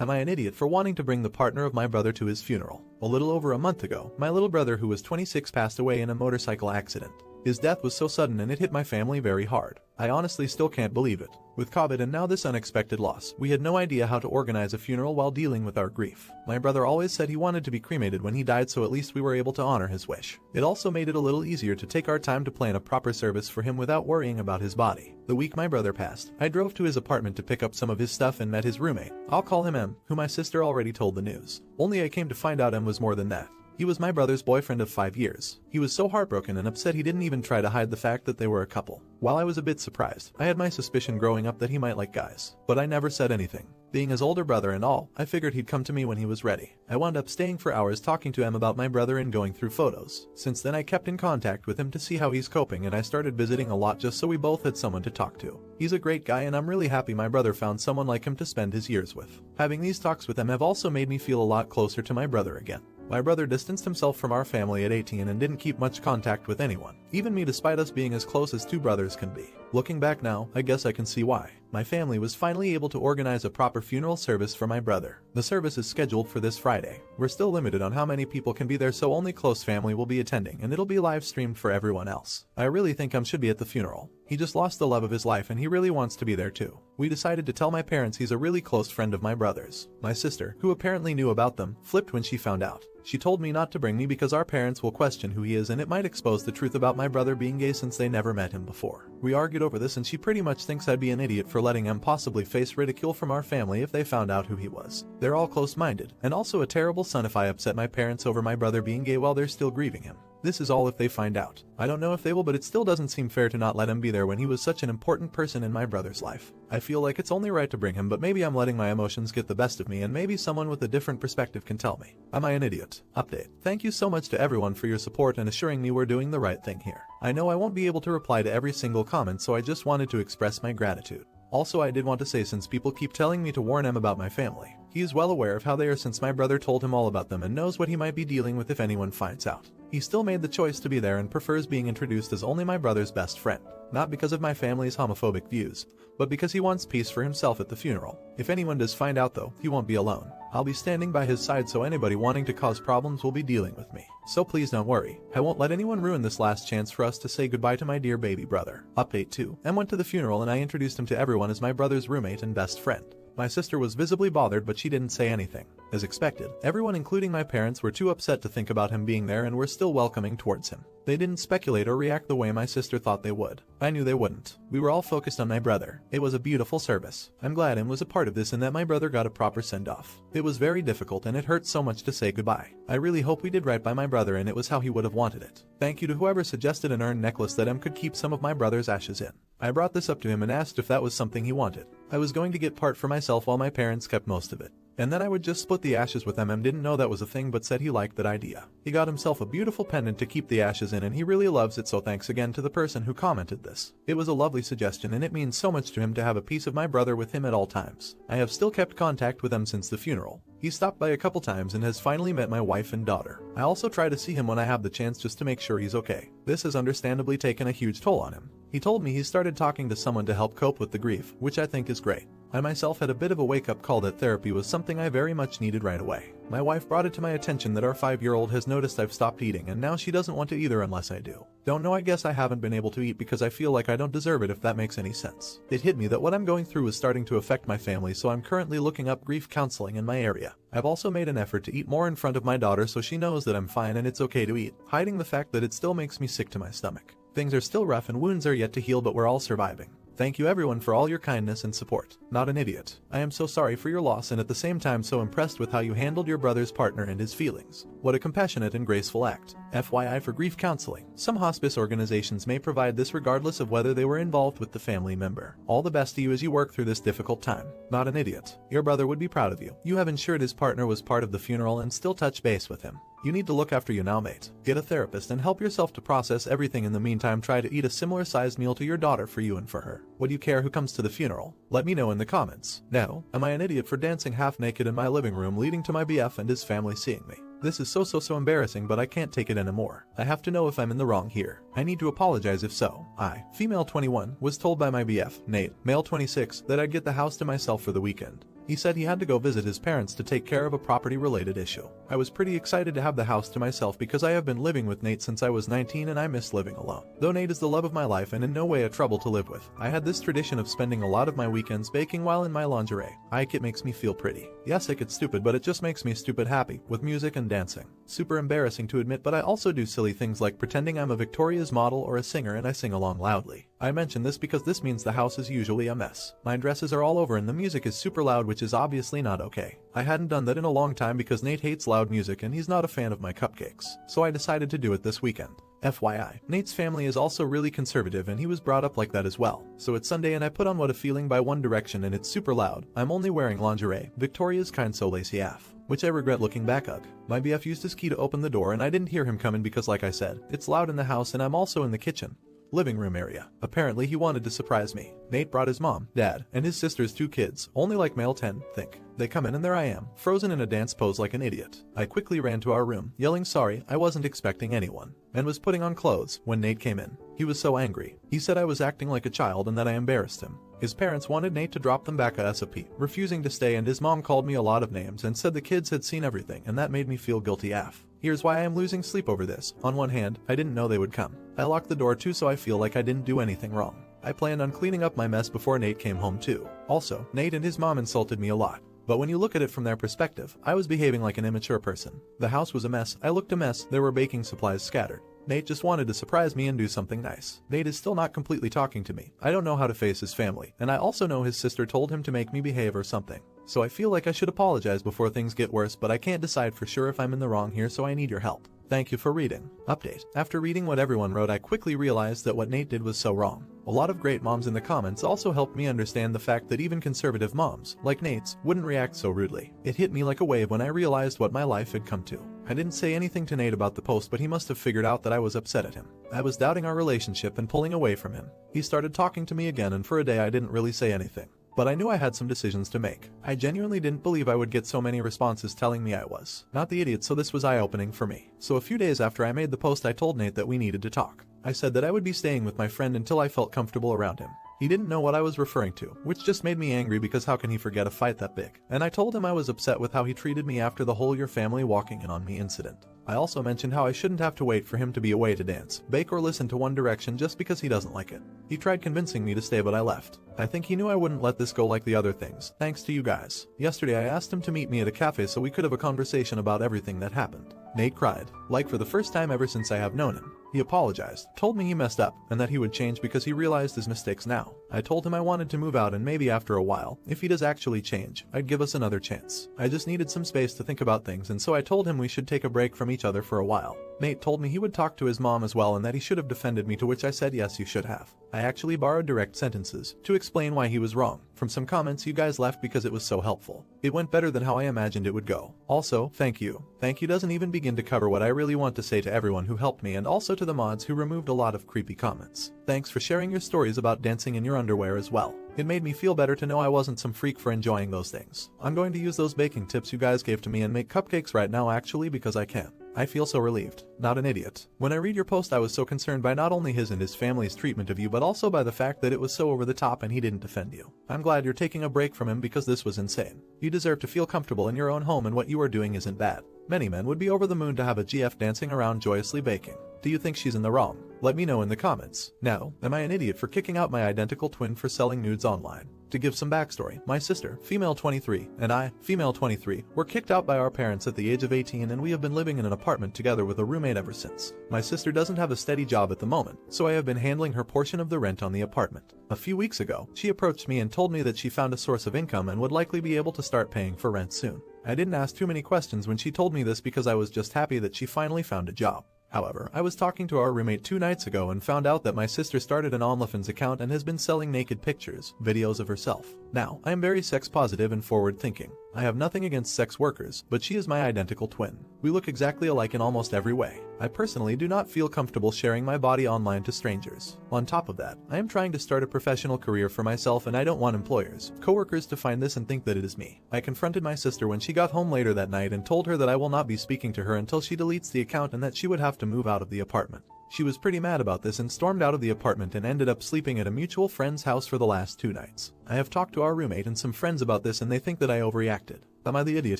Am I an idiot for wanting to bring the partner of my brother to his funeral? A little over a month ago, my little brother who was 26 passed away in a motorcycle accident. His death was so sudden and it hit my family very hard. I honestly still can't believe it. With COVID and now this unexpected loss, we had no idea how to organize a funeral while dealing with our grief. My brother always said he wanted to be cremated when he died, so at least we were able to honor his wish. It also made it a little easier to take our time to plan a proper service for him without worrying about his body. The week my brother passed, I drove to his apartment to pick up some of his stuff and met his roommate. I'll call him M, who my sister already told the news. Only I came to find out M was more than that. He was my brother's boyfriend of 5 years. He was so heartbroken and upset he didn't even try to hide the fact that they were a couple. While I was a bit surprised, I had my suspicion growing up that he might like guys. But I never said anything. Being his older brother and all, I figured he'd come to me when he was ready. I wound up staying for hours talking to him about my brother and going through photos. Since then I kept in contact with him to see how he's coping, and I started visiting a lot just so we both had someone to talk to. He's a great guy and I'm really happy my brother found someone like him to spend his years with. Having these talks with him have also made me feel a lot closer to my brother again. My brother distanced himself from our family at 18 and didn't keep much contact with anyone, even me, despite us being as close as two brothers can be. Looking back now, I guess I can see why. My family was finally able to organize a proper funeral service for my brother. The service is scheduled for this Friday. We're still limited on how many people can be there, so only close family will be attending, and it'll be live streamed for everyone else. I really think should be at the funeral. He just lost the love of his life and he really wants to be there too. We decided to tell my parents he's a really close friend of my brother's. My sister, who apparently knew about them, flipped when she found out. She told me not to bring me because our parents will question who he is and it might expose the truth about my brother being gay since they never met him before. We argued over this and she pretty much thinks I'd be an idiot for letting him possibly face ridicule from our family if they found out who he was. They're all close-minded, and also a terrible son if I upset my parents over my brother being gay while they're still grieving him. This is all if they find out. I don't know if they will, but it still doesn't seem fair to not let him be there when he was such an important person in my brother's life. I feel like it's only right to bring him, but maybe I'm letting my emotions get the best of me and maybe someone with a different perspective can tell me. Am I an idiot? Update. Thank you so much to everyone for your support and assuring me we're doing the right thing here. I know I won't be able to reply to every single comment, so I just wanted to express my gratitude. Also, I did want to say, since people keep telling me to warn him about my family, he is well aware of how they are since my brother told him all about them and knows what he might be dealing with if anyone finds out. He still made the choice to be there and prefers being introduced as only my brother's best friend, not because of my family's homophobic views, but because he wants peace for himself at the funeral. If anyone does find out though, he won't be alone. I'll be standing by his side, so anybody wanting to cause problems will be dealing with me. So please don't worry. I won't let anyone ruin this last chance for us to say goodbye to my dear baby brother. Update 2. M went to the funeral and I introduced him to everyone as my brother's roommate and best friend. My sister was visibly bothered, but she didn't say anything. As expected, everyone including my parents were too upset to think about him being there and were still welcoming towards him. They didn't speculate or react the way my sister thought they would. I knew they wouldn't. We were all focused on my brother. It was a beautiful service. I'm glad M was a part of this and that my brother got a proper send-off. It was very difficult and it hurt so much to say goodbye. I really hope we did right by my brother and it was how he would have wanted it. Thank you to whoever suggested an urn necklace that M could keep some of my brother's ashes in. I brought this up to him and asked if that was something he wanted. I was going to get part for myself while my parents kept most of it. And then I would just split the ashes with them. M didn't know that was a thing but said he liked that idea. He got himself a beautiful pendant to keep the ashes in and he really loves it, so thanks again to the person who commented this. It was a lovely suggestion and it means so much to him to have a piece of my brother with him at all times. I have still kept contact with him since the funeral. He stopped by a couple times and has finally met my wife and daughter. I also try to see him when I have the chance just to make sure he's okay. This has understandably taken a huge toll on him. He told me he started talking to someone to help cope with the grief, which I think is great. I myself had a bit of a wake-up call that therapy was something I very much needed right away. My wife brought it to my attention that our 5-year-old has noticed I've stopped eating and now she doesn't want to either unless I do. Don't know, I guess I haven't been able to eat because I feel like I don't deserve it, if that makes any sense. It hit me that what I'm going through is starting to affect my family, so I'm currently looking up grief counseling in my area. I've also made an effort to eat more in front of my daughter so she knows that I'm fine and it's okay to eat, hiding the fact that it still makes me sick to my stomach. Things are still rough and wounds are yet to heal, but we're all surviving. Thank you everyone for all your kindness and support. Not an idiot. I am so sorry for your loss and at the same time so impressed with how you handled your brother's partner and his feelings. What a compassionate and graceful act. FYI, for grief counseling, some hospice organizations may provide this regardless of whether they were involved with the family member. All the best to you as you work through this difficult time. Not an idiot. Your brother would be proud of you. You have ensured his partner was part of the funeral and still touch base with him. You need to look after you now, mate. Get a therapist and help yourself to process everything. In the meantime, try to eat a similar sized meal to your daughter for you and for her. Would you care who comes to the funeral? Let me know in the comments. Now, am I an idiot for dancing half naked in my living room leading to my BF and his family seeing me? This is so embarrassing, but I can't take it anymore. I have to know if I'm in the wrong here. I need to apologize if so. I, female 21, was told by my BF, Nate, male 26, that I'd get the house to myself for the weekend. He said he had to go visit his parents to take care of a property-related issue. I was pretty excited to have the house to myself because I have been living with Nate since I was 19 and I miss living alone. Though Nate is the love of my life and in no way a trouble to live with, I had this tradition of spending a lot of my weekends baking while in my lingerie. It makes me feel pretty. Yes, it gets stupid, but it just makes me stupid happy, with music and dancing. Super embarrassing to admit, but I also do silly things like pretending I'm a Victoria's model or a singer and I sing along loudly. I mention this because this means the house is usually a mess. My dresses are all over and the music is super loud, which is obviously not okay. I hadn't done that in a long time because Nate hates loud music and he's not a fan of my cupcakes, so I decided to do it this weekend. FYI, Nate's family is also really conservative and he was brought up like that as well. So it's Sunday and I put on What a Feeling by One Direction and it's super loud. I'm only wearing lingerie, Victoria's kind so lacy af, which I regret looking back. My BF used his key to open the door and I didn't hear him coming because like I said, it's loud in the house and I'm also in the kitchen. Living room area. Apparently he wanted to surprise me. Nate brought his mom, dad, and his sister's 2 kids, only like male 10, think. They come in and there I am, frozen in a dance pose like an idiot. I quickly ran to our room, yelling sorry, I wasn't expecting anyone, and was putting on clothes when Nate came in. He was so angry. He said I was acting like a child and that I embarrassed him. His parents wanted Nate to drop them back at SOP, refusing to stay, and his mom called me a lot of names and said the kids had seen everything and that made me feel guilty af. Here's why I am losing sleep over this. On one hand, I didn't know they would come. I locked the door too so I feel like I didn't do anything wrong. I planned on cleaning up my mess before Nate came home too. Also, Nate and his mom insulted me a lot. But when you look at it from their perspective, I was behaving like an immature person. The house was a mess, I looked a mess, there were baking supplies scattered. Nate just wanted to surprise me and do something nice. Nate is still not completely talking to me. I don't know how to face his family, and I also know his sister told him to make me behave or something. So I feel like I should apologize before things get worse, but I can't decide for sure if I'm in the wrong here, so I need your help. Thank you for reading. Update. After reading what everyone wrote, I quickly realized that what Nate did was so wrong. A lot of great moms in the comments also helped me understand the fact that even conservative moms, like Nate's, wouldn't react so rudely. It hit me like a wave when I realized what my life had come to. I didn't say anything to Nate about the post, but he must have figured out that I was upset at him. I was doubting our relationship and pulling away from him. He started talking to me again and for a day I didn't really say anything. But I knew I had some decisions to make. I genuinely didn't believe I would get so many responses telling me I was not the idiot, so this was eye-opening for me. So a few days after I made the post, I told Nate that we needed to talk. I said that I would be staying with my friend until I felt comfortable around him. He didn't know what I was referring to, which just made me angry because how can he forget a fight that big? And I told him I was upset with how he treated me after the whole "your family walking in on me" incident. I also mentioned how I shouldn't have to wait for him to be away to dance, bake, or listen to One Direction just because he doesn't like it. He tried convincing me to stay, but I left. I think he knew I wouldn't let this go like the other things, thanks to you guys. Yesterday I asked him to meet me at a cafe so we could have a conversation about everything that happened. Nate cried, like for the first time ever since I have known him. He apologized, told me he messed up, and that he would change because he realized his mistakes now. I told him I wanted to move out and maybe after a while, if he does actually change, I'd give us another chance. I just needed some space to think about things, and so I told him we should take a break from each other for a while. Nate told me he would talk to his mom as well and that he should have defended me, to which I said yes, you should have. I actually borrowed direct sentences to explain why he was wrong from some comments you guys left because it was so helpful. It went better than how I imagined it would go. Also, thank you. Thank you doesn't even begin to cover what I really want to say to everyone who helped me and also to the mods who removed a lot of creepy comments. Thanks for sharing your stories about dancing in your underwear as well. It made me feel better to know I wasn't some freak for enjoying those things. I'm going to use those baking tips you guys gave to me and make cupcakes right now actually because I can. I feel so relieved, not an idiot. When I read your post I was so concerned by not only his and his family's treatment of you but also by the fact that it was so over the top and he didn't defend you. I'm glad you're taking a break from him because this was insane. You deserve to feel comfortable in your own home and what you are doing isn't bad. Many men would be over the moon to have a GF dancing around joyously baking. Do you think she's in the wrong? Let me know in the comments. Now, am I an idiot for kicking out my identical twin for selling nudes online? To give some backstory, my sister, female 23, and I, female 23, were kicked out by our parents at the age of 18 and we have been living in an apartment together with a roommate ever since. My sister doesn't have a steady job at the moment, so I have been handling her portion of the rent on the apartment. A few weeks ago, she approached me and told me that she found a source of income and would likely be able to start paying for rent soon. I didn't ask too many questions when she told me this because I was just happy that she finally found a job. However, I was talking to our roommate 2 nights ago and found out that my sister started an OnlyFans account and has been selling naked pictures, videos of herself. Now, I am very sex positive and forward thinking. I have nothing against sex workers, but she is my identical twin. We look exactly alike in almost every way. I personally do not feel comfortable sharing my body online to strangers. On top of that, I am trying to start a professional career for myself and I don't want employers, coworkers to find this and think that it is me. I confronted my sister when she got home later that night and told her that I will not be speaking to her until she deletes the account and that she would have to move out of the apartment. She was pretty mad about this and stormed out of the apartment and ended up sleeping at a mutual friend's house for the last 2 nights. I have talked to our roommate and some friends about this and they think that I overreacted. Am I the idiot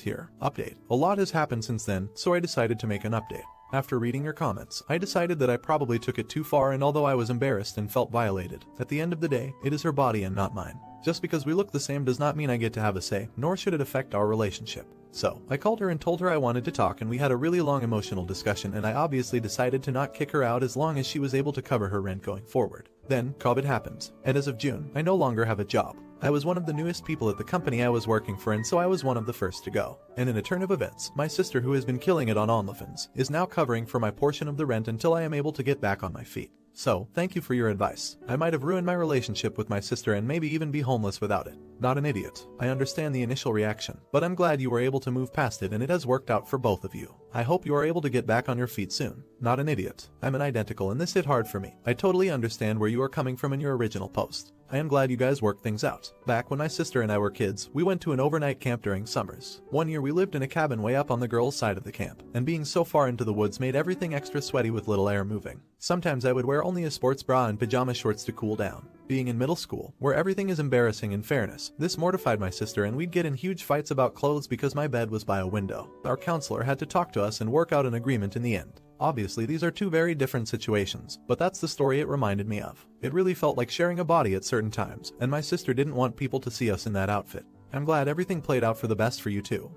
here? Update. A lot has happened since then, so I decided to make an update. After reading your comments, I decided that I probably took it too far, and although I was embarrassed and felt violated, at the end of the day, it is her body and not mine. Just because we look the same does not mean I get to have a say, nor should it affect our relationship. So, I called her and told her I wanted to talk, and we had a really long emotional discussion, and I obviously decided to not kick her out as long as she was able to cover her rent going forward. Then, COVID happens, and as of June, I no longer have a job. I was one of the newest people at the company I was working for, and so I was one of the first to go. And in a turn of events, my sister, who has been killing it on OnlyFans, is now covering for my portion of the rent until I am able to get back on my feet. So, thank you for your advice. I might have ruined my relationship with my sister and maybe even be homeless without it. Not an idiot. I understand the initial reaction, but I'm glad you were able to move past it and it has worked out for both of you. I hope you are able to get back on your feet soon. Not an idiot. I'm an identical and this hit hard for me. I totally understand where you are coming from in your original post. I am glad you guys worked things out. Back when my sister and I were kids, we went to an overnight camp during summers. One year we lived in a cabin way up on the girls' side of the camp, and being so far into the woods made everything extra sweaty with little air moving. Sometimes I would wear only a sports bra and pajama shorts to cool down. Being in middle school, where everything is embarrassing in fairness, this mortified my sister and we'd get in huge fights about clothes because my bed was by a window. Our counselor had to talk to us and work out an agreement in the end. Obviously, these are two very different situations, but that's the story it reminded me of. It really felt like sharing a body at certain times, and my sister didn't want people to see us in that outfit. I'm glad everything played out for the best for you too.